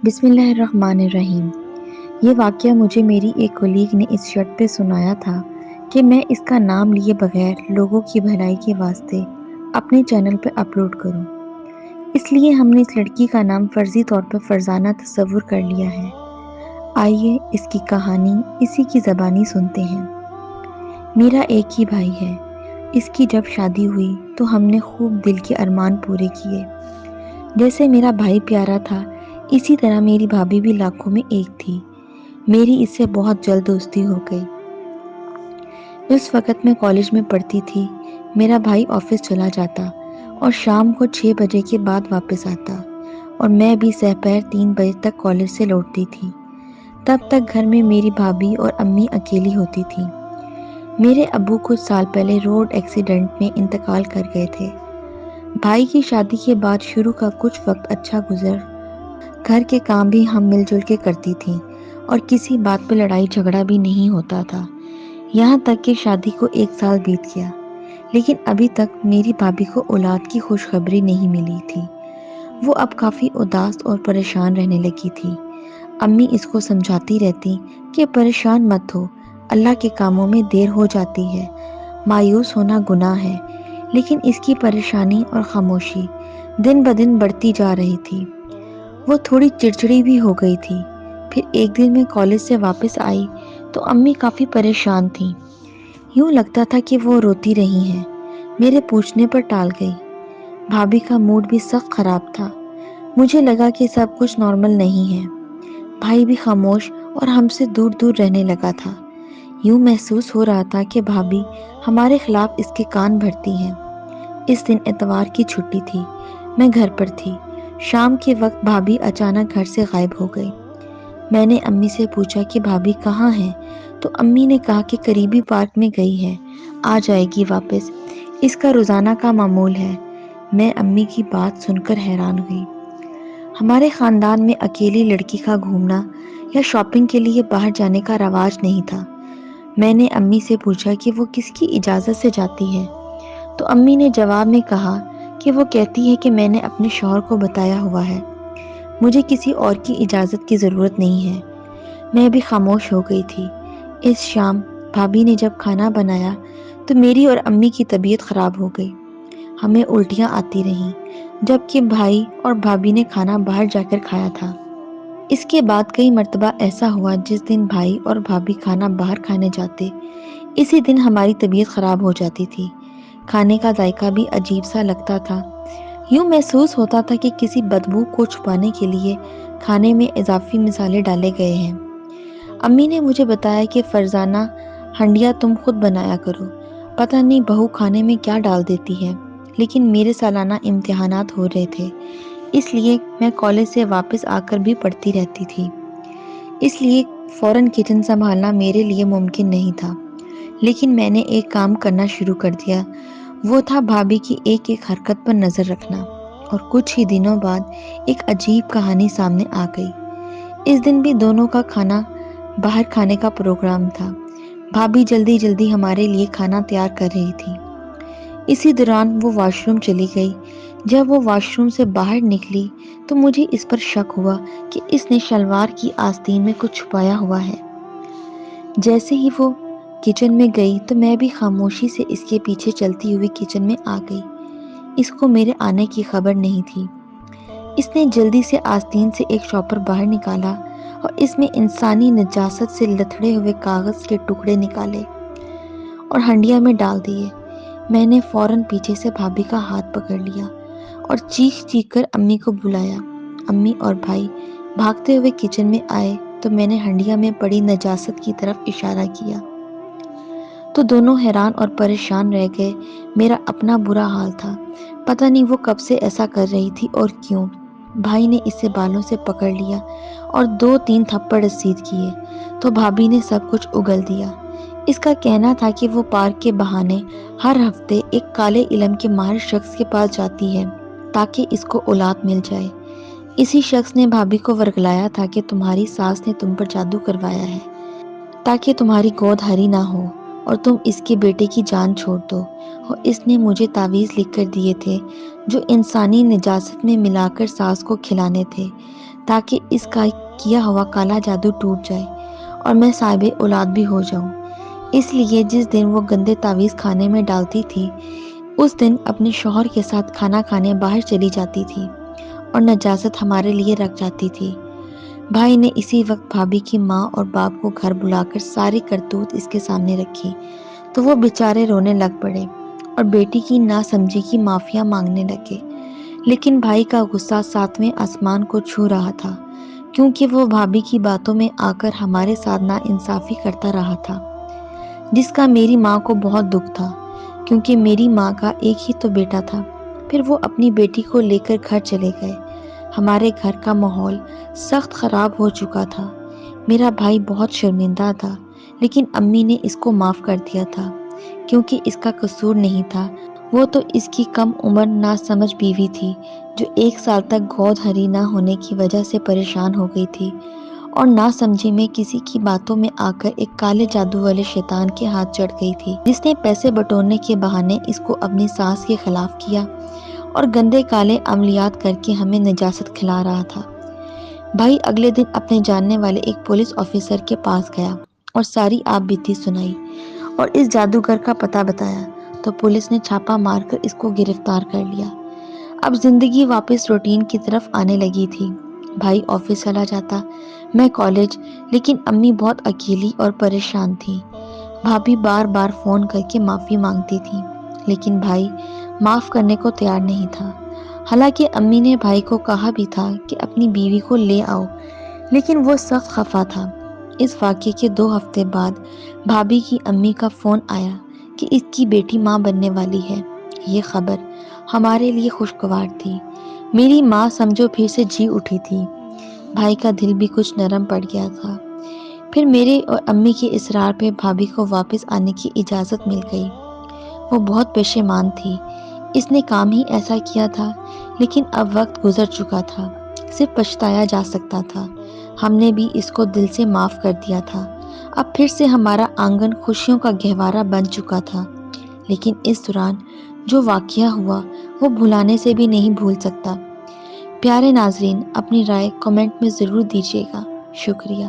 بسم اللہ الرحمن الرحیم۔ یہ واقعہ مجھے میری ایک کولیگ نے اس شرط پہ سنایا تھا کہ میں اس کا نام لیے بغیر لوگوں کی بھلائی کے واسطے اپنے چینل پہ اپلوڈ کروں۔ اس لیے ہم نے اس لڑکی کا نام فرضی طور پر فرزانہ تصور کر لیا ہے۔ آئیے اس کی کہانی اسی کی زبانی سنتے ہیں۔ میرا ایک ہی بھائی ہے۔ اس کی جب شادی ہوئی تو ہم نے خوب دل کے ارمان پورے کیے۔ جیسے میرا بھائی پیارا تھا، اسی طرح میری بھابھی بھی لاکھوں میں ایک تھی۔ میری اس سے بہت جلد دوستی ہو گئی۔ اس وقت میں کالج میں پڑھتی تھی۔ میرا بھائی آفس چلا جاتا اور شام کو 6 بجے کے بعد واپس آتا، اور میں بھی سحپہر 3 بجے تک کالج سے لوٹتی تھی۔ تب تک گھر میں میری بھابھی اور امی اکیلی ہوتی تھی۔ میرے ابو کچھ سال پہلے روڈ ایکسیڈنٹ میں انتقال کر گئے تھے۔ بھائی کی شادی کے بعد شروع کا کچھ وقت اچھا گزر۔ گھر کے کام بھی ہم مل جل کے کرتی تھیں اور کسی بات پہ لڑائی جھگڑا بھی نہیں ہوتا تھا، یہاں تک کہ شادی کو 1 سال بیت گیا۔ لیکن ابھی تک میری بھابھی کو اولاد کی خوشخبری نہیں ملی تھی۔ وہ اب کافی اداس اور پریشان رہنے لگی تھی۔ امی اس کو سمجھاتی رہتی کہ پریشان مت ہو، اللہ کے کاموں میں دیر ہو جاتی ہے، مایوس ہونا گناہ ہے۔ لیکن اس کی پریشانی اور خاموشی دن بدن بڑھتی جا رہی تھی۔ وہ تھوڑی چڑچڑی بھی ہو گئی تھی۔ پھر ایک دن میں کالج سے واپس آئی تو امی کافی پریشان تھیں۔ یوں لگتا تھا کہ وہ روتی رہی ہیں۔ میرے پوچھنے پر ٹال گئی۔ بھابھی کا موڈ بھی سخت خراب تھا۔ مجھے لگا کہ سب کچھ نارمل نہیں ہے۔ بھائی بھی خاموش اور ہم سے دور دور رہنے لگا تھا۔ یوں محسوس ہو رہا تھا کہ بھابھی ہمارے خلاف اس کے کان بھرتی ہیں۔ اس دن اتوار کی چھٹی تھی۔ میں گھر پر تھی۔ شام کے وقت بھابھی اچانک گھر سے غائب ہو گئی۔ میں نے امی سے پوچھا کہ بھابھی کہاں ہیں، تو امی نے کہا کہ قریبی پارک میں گئی ہے، آ جائے گی واپس، اس کا روزانہ کا معمول ہے۔ میں امی کی بات سن کر حیران ہوئی۔ ہمارے خاندان میں اکیلی لڑکی کا گھومنا یا شاپنگ کے لیے باہر جانے کا رواج نہیں تھا۔ میں نے امی سے پوچھا کہ وہ کس کی اجازت سے جاتی ہے، تو امی نے جواب میں کہا کہ وہ کہتی ہے کہ میں نے اپنے شوہر کو بتایا ہوا ہے، مجھے کسی اور کی اجازت کی ضرورت نہیں ہے۔ میں بھی خاموش ہو گئی تھی۔ اس شام بھابھی نے جب کھانا بنایا تو میری اور امی کی طبیعت خراب ہو گئی۔ ہمیں الٹیاں آتی رہیں، جبکہ بھائی اور بھابھی نے کھانا باہر جا کر کھایا تھا۔ اس کے بعد کئی مرتبہ ایسا ہوا جس دن بھائی اور بھابھی کھانا باہر کھانے جاتے، اسی دن ہماری طبیعت خراب ہو جاتی تھی۔ کھانے کا ذائقہ بھی عجیب سا لگتا تھا۔ یوں محسوس ہوتا تھا کہ کسی بدبو کو چھپانے کے لیے کھانے میں اضافی مصالحے ڈالے گئے ہیں۔ امی نے مجھے بتایا کہ فرزانہ، ہنڈیا تم خود بنایا کرو، پتہ نہیں بہو کھانے میں کیا ڈال دیتی ہے۔ لیکن میرے سالانہ امتحانات ہو رہے تھے، اس لیے میں کالج سے واپس آ کر بھی پڑھتی رہتی تھی۔ اس لیے فوراً کچن سنبھالنا میرے لیے ممکن نہیں تھا۔ لیکن میں نے ایک کام کرنا شروع کر دیا، وہ تھا بھابھی کی ایک ایک حرکت پر نظر رکھنا۔ اور کچھ ہی دنوں بعد ایک عجیب کہانی سامنے آ گئی۔ اس دن بھی دونوں کا کھانا باہر کھانے کا پروگرام تھا۔ بھابھی جلدی جلدی ہمارے لیے کھانا تیار کر رہی تھی۔ اسی دوران وہ واش روم چلی گئی۔ جب وہ واش روم سے باہر نکلی تو مجھے اس پر شک ہوا کہ اس نے شلوار کی آستین میں کچھ چھپایا ہوا ہے۔ جیسے ہی وہ کچن میں گئی تو میں بھی خاموشی سے اس کے پیچھے چلتی ہوئی کچن میں آ گئی۔ اس کو میرے آنے کی خبر نہیں تھی۔ اس نے جلدی سے آستین سے ایک شاپر باہر نکالا اور اس میں انسانی نجاست سے لتھڑے ہوئے کاغذ کے ٹکڑے نکالے اور ہنڈیا میں ڈال دیے۔ میں نے فوراً پیچھے سے بھابھی کا ہاتھ پکڑ لیا اور چیخ چیخ کر امی کو بلایا۔ امی اور بھائی بھاگتے ہوئے کچن میں آئے تو میں نے ہنڈیا میں پڑی نجاست کی طرف اشارہ کیا تو دونوں حیران اور پریشان رہ گئے۔ میرا اپنا برا حال تھا، پتہ نہیں وہ کب سے ایسا کر رہی تھی اور کیوں۔ بھائی نے اسے بالوں سے پکڑ لیا اور 2-3 تھپڑ رسید کیے تو بھابھی نے سب کچھ اگل دیا۔ اس کا کہنا تھا کہ وہ پارک کے بہانے ہر ہفتے ایک کالے علم کے ماہر شخص کے پاس جاتی ہے تاکہ اس کو اولاد مل جائے۔ اسی شخص نے بھابھی کو ورگلایا تھا کہ تمہاری ساس نے تم پر جادو کروایا ہے تاکہ تمہاری گود ہری نہ ہو اور تم اس کے بیٹے کی جان چھوڑ دو، اور اس نے مجھے تعویذ لکھ کر دیے تھے جو انسانی نجاست میں ملا کر ساس کو کھلانے تھے تاکہ اس کا کیا ہوا کالا جادو ٹوٹ جائے اور میں صاحب اولاد بھی ہو جاؤں۔ اس لیے جس دن وہ گندے تعویذ کھانے میں ڈالتی تھی اس دن اپنے شوہر کے ساتھ کھانا کھانے باہر چلی جاتی تھی اور نجازت ہمارے لیے رکھ جاتی تھی۔ بھائی نے اسی وقت بھابھی کی ماں اور باپ کو گھر بلا کر ساری کرتوت اس کے سامنے رکھی تو وہ بیچارے رونے لگ پڑے اور بیٹی کی ناسمجھی کی معافیا مانگنے لگے۔ لیکن بھائی کا غصہ ساتویں آسمان کو چھو رہا تھا کیونکہ وہ بھابھی کی باتوں میں آ کر ہمارے ساتھ ناانصافی کرتا رہا تھا، جس کا میری ماں کو بہت دکھ تھا کیونکہ میری ماں کا ایک ہی تو بیٹا تھا۔ پھر وہ اپنی بیٹی کو لے کر گھر چلے گئے۔ ہمارے گھر کا ماحول سخت خراب ہو چکا تھا۔ میرا بھائی بہت شرمندہ تھا لیکن امی نے اس کو معاف کر دیا تھا کیونکہ اس کا قصور نہیں تھا، وہ تو اس کی کم عمر ناسمجھ بیوی تھی جو 1 سال تک گود ہری نہ ہونے کی وجہ سے پریشان ہو گئی تھی اور ناسمجھی میں کسی کی باتوں میں آ کر ایک کالے جادو والے شیطان کے ہاتھ چڑھ گئی تھی جس نے پیسے بٹورنے کے بہانے اس کو اپنی ساس کے خلاف کیا اور گندے کالے عملیات کر کے ہمیں نجاست کھلا رہا تھا۔ بھائی اگلے دن اپنے جاننے والے ایک پولیس آفیسر کے پاس گیا اور ساری آپ بیتی سنائی اور اس جادوگر کا پتہ بتایا تو پولیس نے چھاپا مار کر اس کو گرفتار کر لیا۔ اب زندگی واپس روٹین کی طرف آنے لگی تھی۔ بھائی آفس چلا جاتا، میں کالج، لیکن امی بہت اکیلی اور پریشان تھی۔ بھابھی بار بار فون کر کے معافی مانگتی تھی لیکن بھائی معاف کرنے کو تیار نہیں تھا۔ حالانکہ امی نے بھائی کو کہا بھی تھا کہ اپنی بیوی کو لے آؤ لیکن وہ سخت خفا تھا۔ اس واقعے کے 2 ہفتے بعد بھابھی کی امی کا فون آیا کہ اس کی بیٹی ماں بننے والی ہے۔ یہ خبر ہمارے لیے خوشگوار تھی۔ میری ماں سمجھو پھر سے جی اٹھی تھی۔ بھائی کا دل بھی کچھ نرم پڑ گیا تھا۔ پھر میرے اور امی کے اصرار پہ بھابھی کو واپس آنے کی اجازت مل گئی۔ وہ بہت پشیمان تھی، اس نے کام ہی ایسا کیا تھا لیکن اب وقت گزر چکا تھا، صرف پچھتایا جا سکتا تھا۔ ہم نے بھی اس کو دل سے معاف کر دیا تھا۔ اب پھر سے ہمارا آنگن خوشیوں کا گہوارہ بن چکا تھا۔ لیکن اس دوران جو واقعہ ہوا وہ بھلانے سے بھی نہیں بھول سکتا۔ پیارے ناظرین، اپنی رائے کمنٹ میں ضرور دیجیے گا۔ شکریہ۔